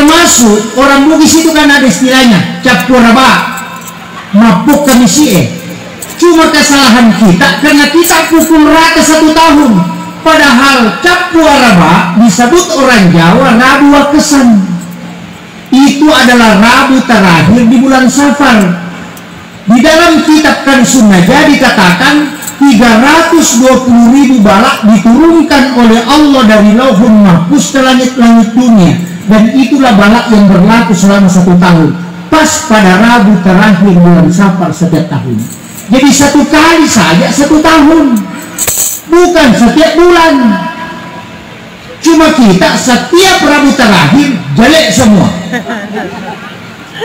Termasuk orang Bugis itu kan ada istilahnya capu raba, mapuk kamisie. Cuma kesalahan kita karena kita pukul rata 1 tahun. Padahal capu raba disebut orang Jawa Rabu Wakesan. Itu adalah Rabu terakhir di bulan Safar. Di dalam kitab Kansunaja dikatakan 320.000 balak diturunkan oleh Allah dari Lauhul Mahfuz ke langit-langit dunia, dan itulah balak yang berlaku selama 1 tahun, pas pada Rabu terakhir bulan Safar setiap tahun. Jadi 1 kali saja 1 tahun, bukan setiap bulan. Cuma kita setiap Rabu terakhir jelek semua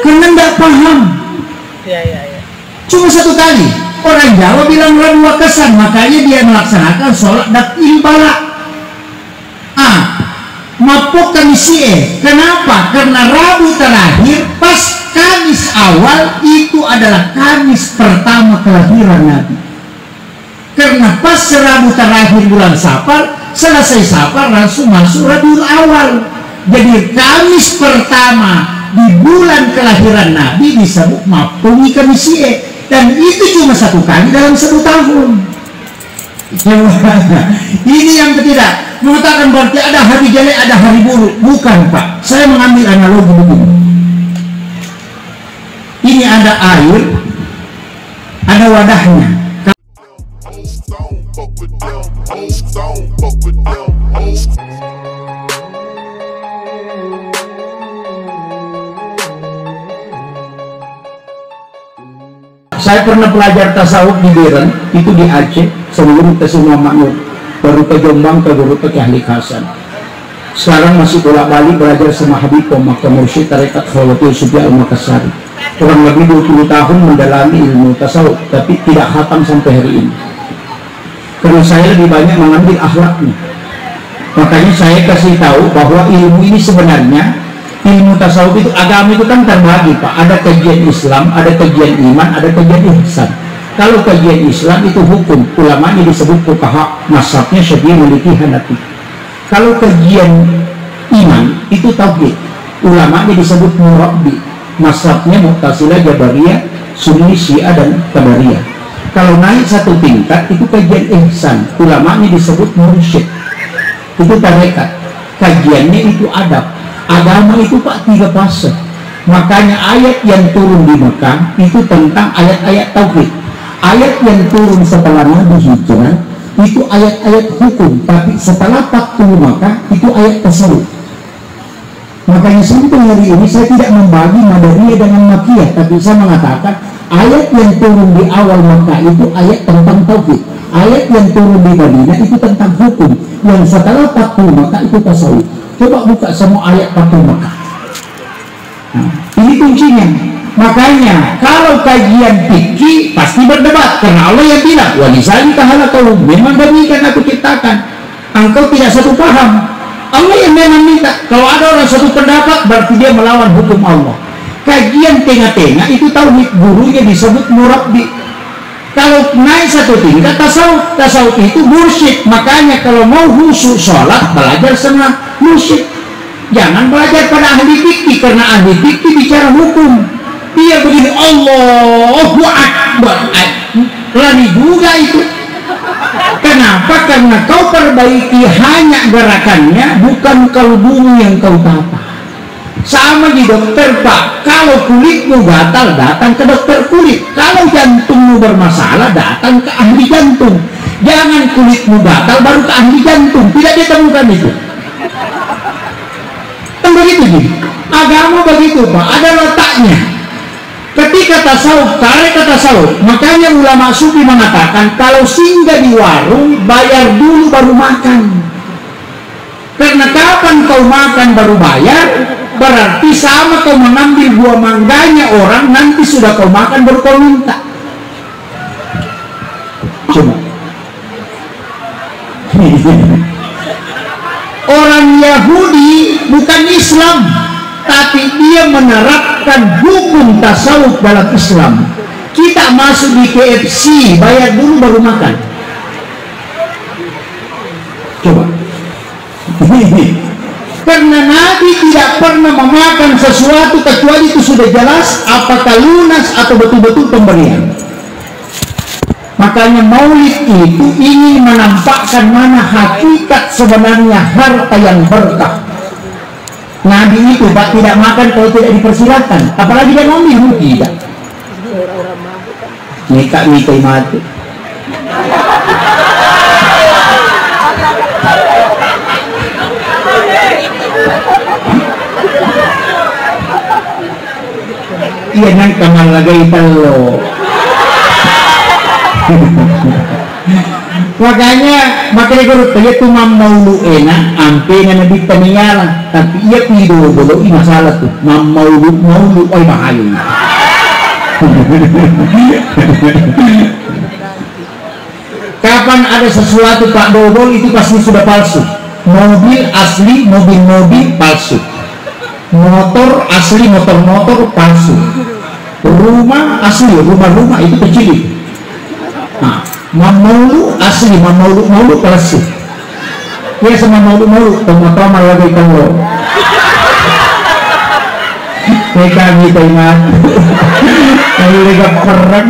karena nggak paham. Cuma 1 kali. Orang Jawa bilang Rabu Wakesan, makanya dia melaksanakan sholat dakil balak. Mapok kamisie. Kenapa? Karena Rabu terakhir pas Kamis awal itu adalah Kamis pertama kelahiran Nabi. Karena pas Rabu terakhir bulan Safar, selesai Safar langsung masuk Rabiul Awal. Jadi Kamis pertama di bulan kelahiran Nabi disebut Mapungi Kamisie. Dan itu cuma 1 kali dalam 1 tahun. Ini yang ketiga, mengatakan berarti ada hari jelek, ada hari buruk. Bukan, Pak. Saya mengambil analogi begini. Ini ada air, ada wadahnya. Saya pernah belajar tasawuf di Biren, itu di Aceh, sebelum ke Sungai Makmur, baru ke Jombang, ke Guru ke Ahli Hasan. Sekarang masih bolak-balik belajar sama Habib Maka Mursyid Tarekat Khawatir Sufi Al-Makassari. Kurang lebih 20 tahun mendalami ilmu tasawuf, tapi tidak khatam sampai hari ini. Karena saya lebih banyak mengambil akhlaknya. Makanya saya kasih tahu bahwa ilmu ini sebenarnya, ilmu tasawuf itu, agama itu kan terbagi, Pak. Ada kajian Islam, ada kajian iman, ada kajian ihsan. Kalau kajian Islam itu hukum, ulamanya disebut fuqaha, mazhabnya Syafi'i, Maliki, Hanafi. Kalau kajian iman itu tauhid, ulamanya disebut murabbi, mazhabnya Mu'tazilah, Jabariyah, Sunni, Syiah, dan Qadariyah. Kalau naik 1 tingkat itu kajian ihsan, ulamanya disebut mursyid, itu tarekat. Kajiannya itu adab. Agama itu, Pak, 3 fase. Makanya ayat yang turun di Mekah itu tentang ayat-ayat tauhid. Ayat yang turun setelah Nabi hijrah itu ayat-ayat hukum, tapi setelah Fathul Makkah itu ayat tasawuf. Makanya sampai hari ini saya tidak membagi Madaniyah dengan Makkiyah, tapi saya mengatakan ayat yang turun di awal Mekah itu ayat tentang tauhid. Ayat yang turun di Madinah itu tentang hukum. Yang setelah Fathul Makkah itu tasawuf. Coba buka semua ayat Fathul Makkah. Nah, ini kuncinya. Makanya kalau kajian fikih pasti berdebat, karena Allah yang bilang walizalika khalaqahum, memang demikian aku ciptakan. Engkau tidak satu paham. Allah yang memang minta. Kalau ada orang satu pendapat berarti dia melawan hukum Allah. Kajian tengah-tengah itu tauhid, gurunya disebut murabbi. Kalau naik 1 tingkat tasawuf, tasawuf itu mursyid. Makanya kalau mau khusyuk sholat belajar sama mursyid. Jangan belajar pada ahli fikih, karena ahli fikih bicara hukum. Dia begini, Allahu Akbar, lari juga itu. Kenapa? Karena kau perbaiki hanya gerakannya, bukan kalbumu yang kau tata. Sama di dokter, Pak. Kalau kulitmu gatal, datang ke dokter kulit. Kalau jantungmu bermasalah, datang ke ahli jantung. Jangan kulitmu gatal baru ke ahli jantung. Tidak ditemukan itu. Kan begitu, jadi agama begitu, Pak. Ada letaknya. Ketika tasawuf, tarekat tasawuf, makanya ulama sufi mengatakan kalau singgah di warung bayar dulu baru makan. Karena kapan kau makan baru bayar, berarti sama kau mengambil buah mangganya orang, nanti sudah kau makan baru kau minta. Coba. Orang Yahudi bukan Islam, tapi dia menerapkan hukum tasawuf dalam Islam. Kita masuk di KFC, bayar dulu baru makan. Coba. Karena Nabi tidak pernah memakan sesuatu kecuali itu sudah jelas apakah lunas atau betul-betul pemberian. Makanya maulid itu ingin menampakkan mana hakikat sebenarnya harta yang berkah. Nabi itu Pak tidak makan kalau tidak dipersilakan, apalagi dia ngomong tidak. Nikah mati. Iya nang kamar lagay talo. Makanya guru kaya tumamaulu enak ampe na nabita niya tapi iya pido bolo masalah tuh maulu ay bahaya. Kapan ada sesuatu Pak Dobol itu pasti sudah palsu. Mobil asli, mobil palsu. Motor asli, motor palsu. Rumah asli, rumah itu kecil. Nah, mamaulu asli, mamaulu palsu. Ya sama maulu, toma lagi kalau. Mereka kita ingat, mereka perang.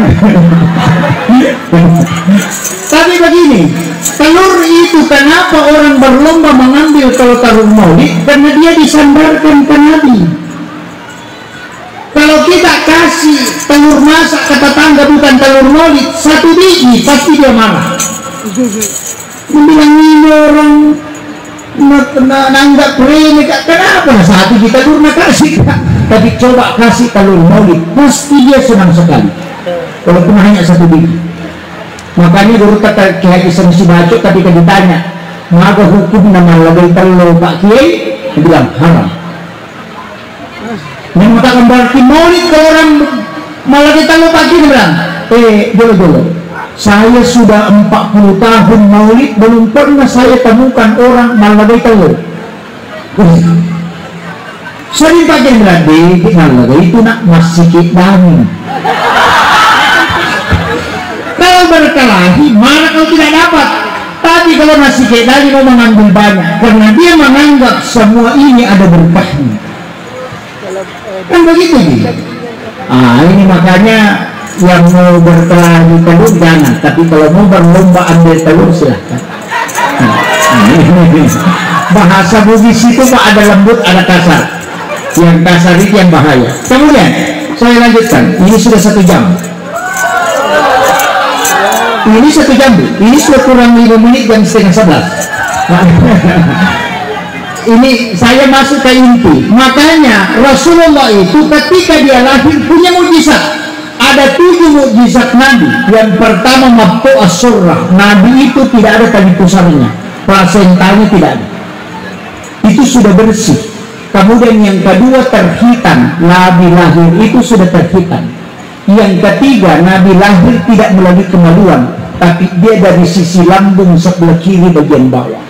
Tapi begini, telur itu kenapa orang berlomba mengambil kalau telur maulid? Karena dia disandarkan ke Nabi. Kalau kita kasih telur masak ke tetangga bukan telur maulid, 1 biji pasti dia marah. Membilang ini orang nanggap ini, kenapa? 1 biji telur nak kasih? Tapi coba kasih telur maulid, pasti dia senang sekali. Walaupun hanya 1 biji. Makanya guru kata Kiai Isam Sibaco ketika ditanya, "Maka hukum nama lagay telur Pak Kiai?" Dia bilang haram. Yang mengatakan berarti maulid ke orang malagay telur Pak Kiai, dia bilang, dulu. Saya sudah 40 tahun maulid belum pernah saya temukan orang malagay telur. Sering Pak Kiai bilang, malagay itu nak masih kidang. Kalau berkelahi, mana kalau tidak dapat. Tapi kalau nasi kedali mau mengambil banyak, karena dia menganggap semua ini ada berkahnya. Kan begitu nih. Ini makanya yang mau berkelahi telur jangan. Tapi kalau mau berlomba ambil telur silahkan. Bahasa Bugis itu Pak ada lembut, ada kasar. Yang kasar itu yang bahaya. Kemudian saya lanjutkan. Ini sudah 1 jam. Ini 1 jam, ini sudah kurang 5 menit dan setengah 11. Ini saya masuk ke inti. Makanya Rasulullah itu ketika dia lahir punya mukjizat. Ada 7 mukjizat Nabi. Yang pertama mabtu as-surrah. Nabi itu tidak ada tali pusarnya, plasentanya tidak ada. Itu sudah bersih. Kemudian yang kedua terhitan. Nabi lahir itu sudah terhitan. Yang ketiga, Nabi lahir tidak melalui kemaluan, tapi dia dari sisi lambung sebelah kiri bagian bawah.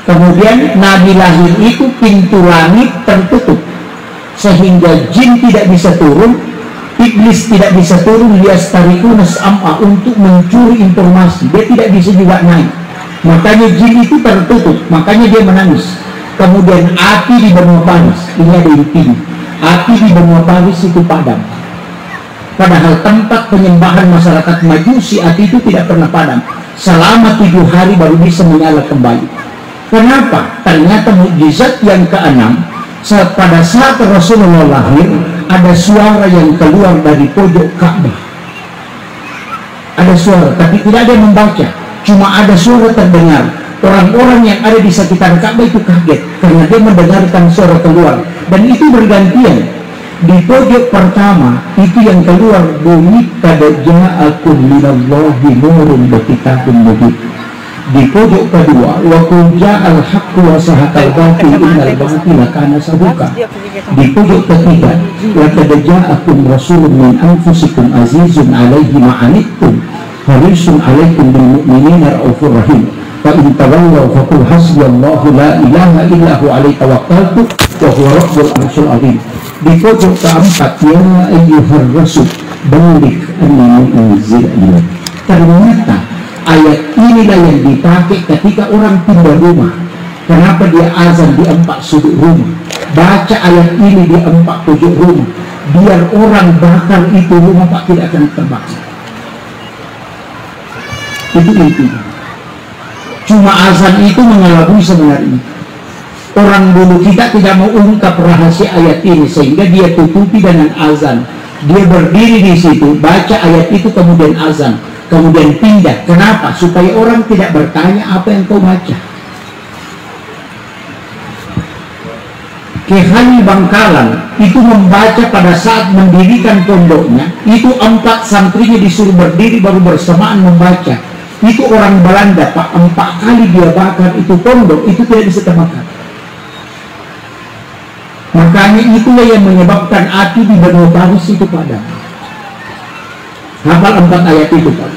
Kemudian Nabi lahir itu pintu langit tertutup, sehingga jin tidak bisa turun, iblis tidak bisa turun, liastarikunas am'a untuk mencuri informasi. Dia tidak bisa juga naik. Makanya jin itu tertutup, makanya dia menangis. Kemudian api di benua Paris, ini ada intinya. Api di benua Paris itu padam. Padahal tempat penyembahan masyarakat Majusi, api itu tidak pernah padam. Selama 7 hari baru bisa menyala kembali. Kenapa? Ternyata mukjizat yang ke-6, pada saat Rasulullah lahir, ada suara yang keluar dari pojok Ka'bah. Ada suara, tapi tidak ada yang membaca. Cuma ada suara terdengar. Orang-orang yang ada di sekitar Ka'bah itu kaget karena dia mendengarkan suara keluar, dan itu bergantian. Di pojok pertama itu yang keluar bunyi qad ja'akum minallahi nurun wa kitabun mubin. Di pojok kedua wa qul ja'al haqqu wa sahaqal batil innal batila kana sabuka. Di pojok ketiga laqad ja'akum rasulun min anfusikum azizun 'alaihi ma 'anittum harisun 'alaikum bil mu'minina raufur rahim. Fa'in tawallaw faqul hasbiyallahu la ilaha illahu alaihi tawakkaltu wa huwa rabbul arsyil azim. Di pojok keempat, ya ayyuhar rasul baligh anni unzila ilaik. Ternyata ayat inilah yang dipakai ketika orang pindah rumah. Kenapa dia azan di 4 sudut rumah? Baca ayat ini di 4 pojok rumah, biar orang bakar itu rumah Pak tidak akan terbakar. Itu intinya. Cuma azan itu mengelabui sebenarnya. Orang dulu kita tidak mau ungkap rahasia ayat ini, sehingga dia tutupi dengan azan. Dia berdiri di situ, baca ayat itu, kemudian azan, kemudian pindah. Kenapa? Supaya orang tidak bertanya apa yang kau baca. Kiai Halil Bangkalan itu membaca pada saat mendirikan pondoknya, itu 4 santrinya disuruh berdiri baru bersamaan membaca. Itu orang Belanda Pak, 4 kali dia bakar itu pondok, itu tidak bisa terbakar. Makanya itulah yang menyebabkan api di Benua Paris itu padam. Hafal 4 ayat itu Pak.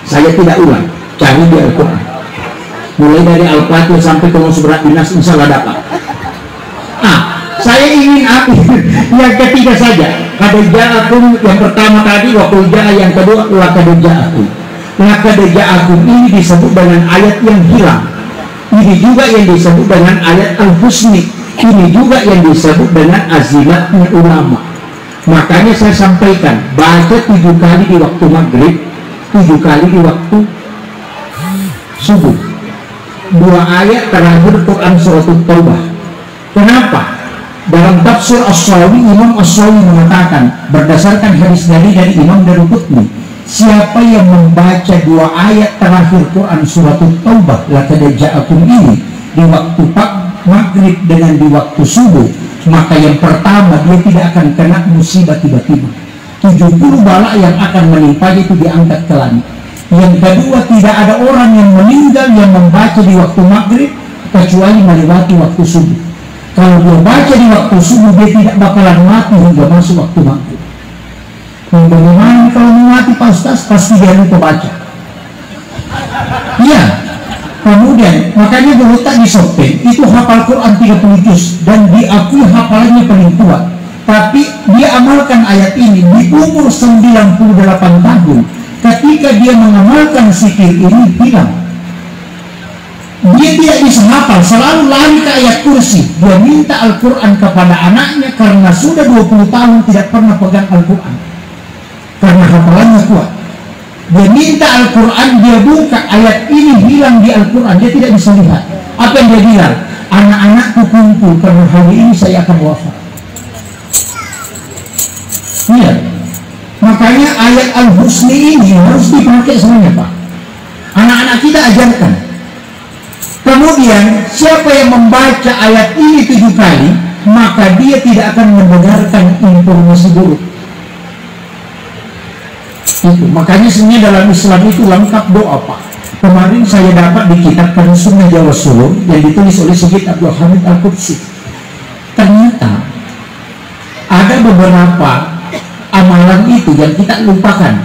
Saya tidak ulang, cari di Al-Quran. Mulai dari Al-Fatihah sampai ke Surat Binas, insya Allah dapat. Saya ingin api yang ketiga saja. Kadeja'akum yang pertama tadi, wakuljaa yang kedua, lakadeja'akum. Lakadeja'akum ini disebut dengan ayat yang hilang. Ini juga yang disebut dengan ayat Al-Husni. Ini juga yang disebut dengan azimatnya ulama. Makanya saya sampaikan, baca 7 kali di waktu maghrib, 7 kali di waktu subuh. 2 ayat terakhir Quran surat Taubah. Kenapa? Dalam tafsir As-Sawi, Imam As-Sawi mengatakan berdasarkan hadis dari Imam Daruqutni, siapa yang membaca 2 ayat terakhir Quran surat Taubah, laqad ja'akum ini di waktu maghrib dengan di waktu subuh, maka yang pertama dia tidak akan kena musibah tiba-tiba. 70 bala yang akan menimpanya itu diangkat ke langit. Yang kedua, tidak ada orang yang meninggal yang membaca di waktu maghrib kecuali melewati waktu subuh. Kalau dia baca di waktu subuh, dia tidak bakalan mati hingga masuk waktu maghrib. Bagaimana kalau mati Pak Ustaz? Pasti dia lupa baca. Iya. Kemudian, makanya dulu tak disopeng, itu hafal Quran 30 juz dan diakui hafalannya paling kuat. Tapi dia amalkan ayat ini di umur 98 tahun. Ketika dia mengamalkan zikir ini, hilang. Dia tidak bisa hafal, selalu lari ke ayat kursi. Dia minta Al-Quran kepada anaknya karena sudah 20 tahun tidak pernah pegang Al-Quran, karena hafalannya kuat. Dia minta Al-Quran, dia buka ayat ini, hilang di Al-Quran, dia tidak bisa lihat. Apa yang dia bilang? Anak-anakku kumpul karena hari ini saya akan wafat. Iya. Makanya ayat Al-Husni ini harus dipakai semuanya Pak. Anak-anak kita ajarkan. Kemudian siapa yang membaca ayat ini 7 kali, maka dia tidak akan mendengarkan informasi buruk. Itu. Makanya sebenarnya dalam Islam itu lengkap doa Pak. Kemarin saya dapat di kitab Sunnah Jawa Solo yang ditulis oleh Syekh Abdul Hamid Al-Qudsi. Ternyata ada beberapa amalan itu yang kita lupakan.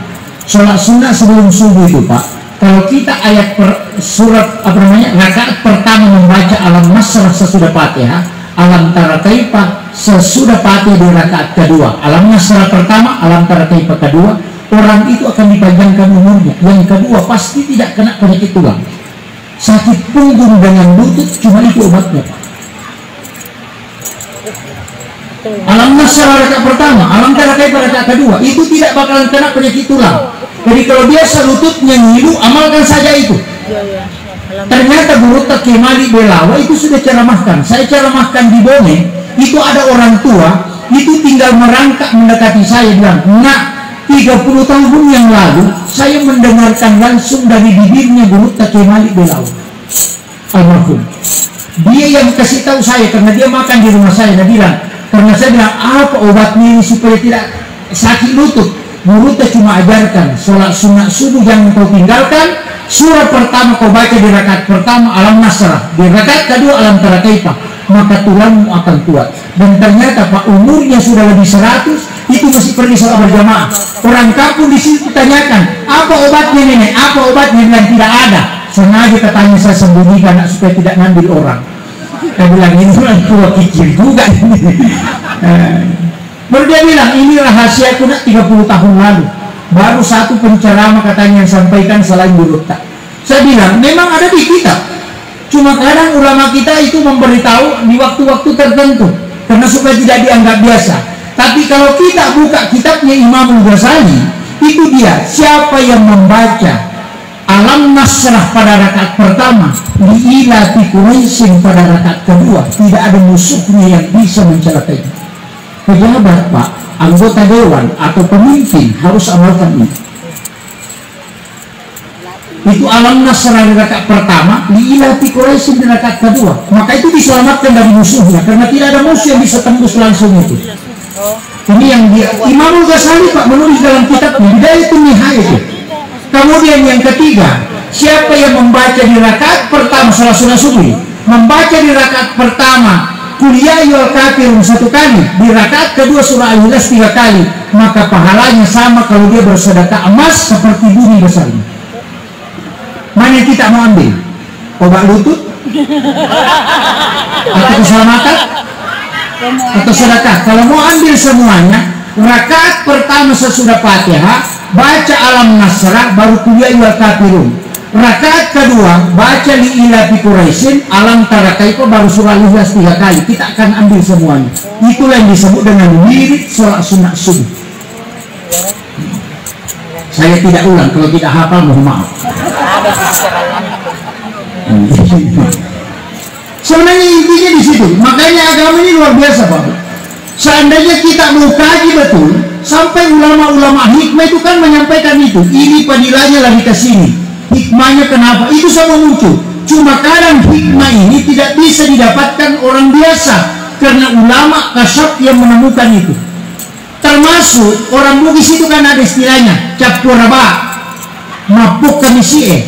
Sholat sunnah sebelum subuh itu Pak, kalau kita ayat surat rakaat pertama membaca alam nasrah sesudah Fatihah, alam tara kaifah sesudah Fatihah di rakaat kedua, alam nasrah pertama, alam tara kaifah kedua, orang itu akan dipanjangkan umurnya. Yang kedua pasti tidak kena penyakit tulang, sakit punggung dengan lutut, cuma itu obatnya Pak. Alam nasrah rakaat pertama, alam tara kaifah rakaat kedua, itu tidak bakalan kena penyakit tulang. Jadi kalau biasa lututnya ngilu, amalkan saja itu. Ternyata Guru Takimali Belawa itu sudah ceramahkan. Saya ceramahkan di Bone, itu ada orang tua, itu tinggal merangkak mendekati saya, bilang, "Nak, 30 tahun yang lalu, saya mendengarkan langsung dari bibirnya Guru Takimali Belawa. Almarhum. Dia yang kasih tahu saya, karena dia makan di rumah saya, dia bilang, karena saya bilang, apa obatnya ini supaya tidak sakit lutut? Guru cuma ajarkan sholat sunnah subuh yang kau tinggalkan, surah pertama kau baca di rakaat pertama alam nasrah, di rakaat kedua alam tara kaifah, maka tulangmu akan kuat." Dan ternyata Pak, umurnya sudah lebih 100, itu masih pergi sholat berjamaah. Orang kampung di situ tanyakan, apa obatnya nenek, apa obatnya, bilang tidak ada. Sengaja katanya saya sembunyikan supaya tidak ngambil orang. Saya bilang ini orang tua kecil juga. Baru dia bilang, ini rahasiaku nak 30 tahun lalu. baru satu penceramah katanya yang sampaikan selain Burutta. Saya bilang memang ada di kitab, cuma kadang ulama kita itu memberitahu di waktu-waktu tertentu karena supaya tidak dianggap biasa. Tapi kalau kita buka kitabnya Imam Ghazali, itu dia siapa yang membaca Alam Nasrah pada rakaat pertama, Li'ilati Quraisyin pada rakaat kedua, tidak ada musuhnya yang bisa mencelakai. Pejabat Pak, anggota dewan atau pemimpin harus amalkan ini. Itu Alam Nasrah di rakaat pertama, Li'ilati Quraisyin di rakaat kedua, maka itu diselamatkan dari musuhnya karena tidak ada musuh yang bisa tembus langsung itu. Ini yang dia Imam Ghazali Pak menulis dalam kitabnya Bidayatul Nihayah itu. Kemudian yang ketiga, siapa yang membaca di rakaat pertama salat sunat subuh, membaca di rakaat pertama Qul ya ayyuhal kafirun 1 kali, di rakaat kedua surah Al-Ikhlas 3 kali, maka pahalanya sama kalau dia bersedekah emas seperti bumi besarnya. Mana yang kita mau ambil? Obat lutut? Atau keselamatan? Atau sedekah? Kalau mau ambil semuanya, rakaat pertama sesudah Fatihah baca Alam Nasrah baru Qul ya ayyuhal kafirun. Rakaat kedua baca Li'ilati Quraisyin Alam Tara Kaifa baru surah Al-Ikhlas 3 kali. Kita akan ambil semuanya. Itulah yang disebut dengan wirid sholat sunat subuh. Saya tidak ulang, kalau tidak hafal mohon maaf. Sebenarnya intinya di situ. Makanya agama ini luar biasa Pak. Seandainya kita mau kaji betul, sampai ulama-ulama hikmah itu kan menyampaikan itu. Ini padilanya lagi ke sini. Hikmahnya kenapa? Itu sama muncul. Cuma kadang hikmah ini tidak bisa didapatkan orang biasa karena ulama kasyaf yang menemukan itu. Termasuk orang Bugis itu kan ada istilahnya capuraba, mabuk kamisie.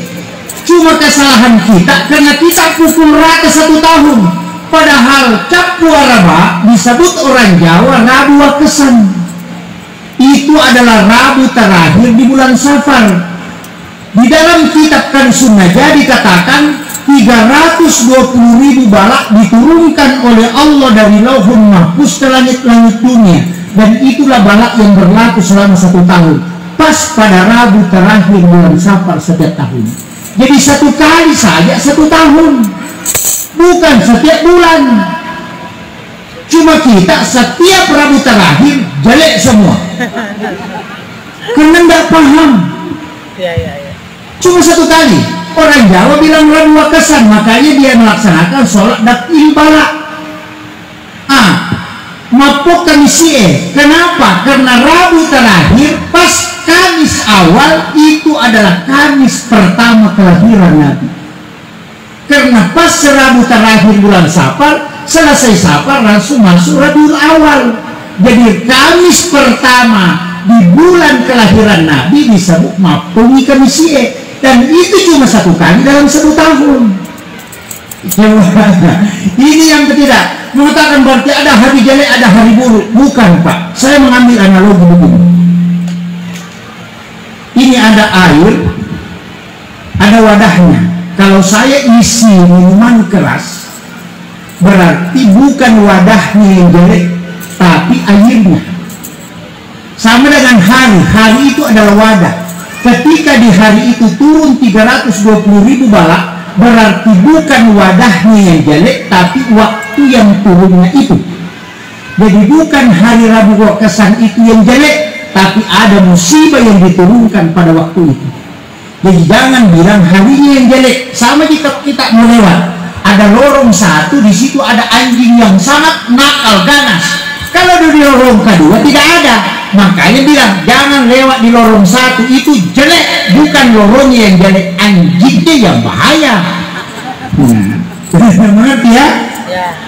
Cuma kesalahan kita karena kita pukul rata 1 tahun. Padahal capuraba disebut orang Jawa Rabu Wakesan. Itu adalah Rabu terakhir di bulan Safar. Di dalam kitab kan Sunnah dikatakan 320.000 balak diturunkan oleh Allah dari Lauhul Mahfuz ke langit-langit dunia, dan itulah balak yang berlaku selama 1 tahun pas pada Rabu terakhir bulan Safar setiap tahun. Jadi 1 kali saja 1 tahun, bukan setiap bulan. Cuma kita setiap Rabu terakhir jelek semua karena nggak paham. Cuma 1 kali. Orang Jawa bilang Rabu Wakesan, makanya dia melaksanakan sholat dakil balak. Mapok kamisie. Kenapa? Karena Rabu terakhir pas Kamis awal itu adalah Kamis pertama kelahiran Nabi. Karena pas Rabu terakhir bulan Safar, selesai Safar langsung masuk Rabiul Awal. Jadi Kamis pertama di bulan kelahiran Nabi disebut Mapungi Kamisie. Dan itu cuma 1 kali dalam 1 tahun. Ini yang ketiga, mengatakan berarti ada hari jelek, ada hari buruk. Bukan Pak, saya mengambil analogi begini. Ini ada air, ada wadahnya. Kalau saya isi minuman keras, berarti bukan wadahnya yang jelek, tapi airnya. Sama dengan hari itu adalah wadah. Ketika di hari itu turun 320.000 balak, berarti bukan wadahnya yang jelek, tapi waktu yang turunnya itu. Jadi bukan hari Rabu Wakesan itu yang jelek, tapi ada musibah yang diturunkan pada waktu itu. Jadi jangan bilang harinya yang jelek. Sama jika kita mau lewat, ada lorong 1, di situ ada anjing yang sangat nakal, ganas. Kalau di lorong kedua tidak ada. Makanya bilang jangan lewat di lorong 1, itu jelek, bukan lorongnya yang jelek, anjingnya yang bahaya. Mengerti ya?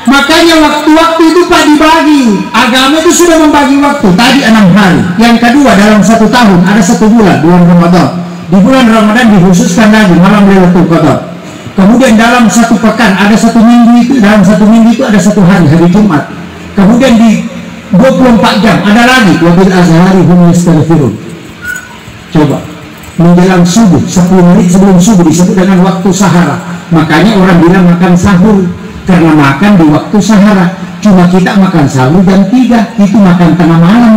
Makanya waktu-waktu itu Pak dibagi. Agama itu sudah membagi waktu. Tadi 6 hari. Yang kedua dalam 1 tahun ada 1 bulan, bulan Ramadan. Di bulan Ramadan dikhususkan lagi malam Lailatul Qadar. Kemudian dalam 1 pekan ada 1 minggu itu, dalam 1 minggu itu ada 1 hari, hari Jumat. Kemudian di 24 jam ada lagi wabil azhari hum yastaghfirun. Coba menjelang subuh 10 menit sebelum subuh disebut dengan waktu sahara. Makanya orang bilang makan sahur karena makan di waktu sahara. Cuma kita makan sahur jam 3, itu makan tengah malam.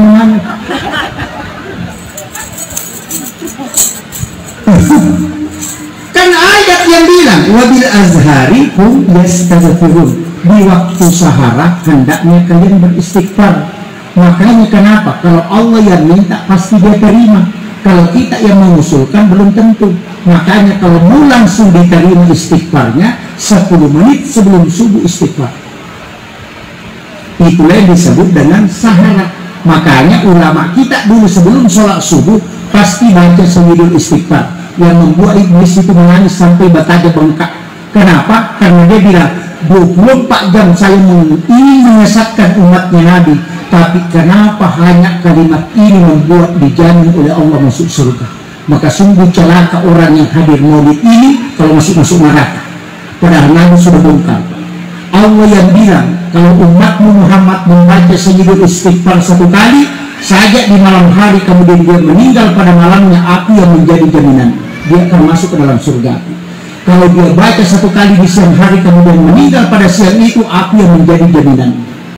yang bilang wabil azhari hum yastaghfirun, di waktu sahara hendaknya kalian beristighfar. Makanya kenapa kalau Allah yang minta pasti dia terima, kalau kita yang mengusulkan belum tentu. Makanya kalau mau langsung diterima istighfarnya 10 menit sebelum subuh istighfar, itulah yang disebut dengan sahara. Makanya ulama kita dulu sebelum sholat subuh pasti baca sewidul istighfar, yang membuat iblis itu menangis sampai batanya bengkak. Kenapa? Karena dia bilang 24 jam saya ingin menyesatkan umatnya Nabi, tapi kenapa hanya kalimat ini membuat dijamin oleh Allah masuk surga? Maka sungguh celaka orang yang hadir maulid ini kalau masuk neraka. Padahal Nabi sudah bongkar. Allah yang bilang kalau umatmu Muhammad membaca sejidul istighfar 1 kali saja di malam hari, kemudian dia meninggal pada malamnya, api yang menjadi jaminan dia akan masuk ke dalam surga. Kalau dia baca 1 kali di siang hari kemudian meninggal pada siang itu, api yang menjadi jaminan.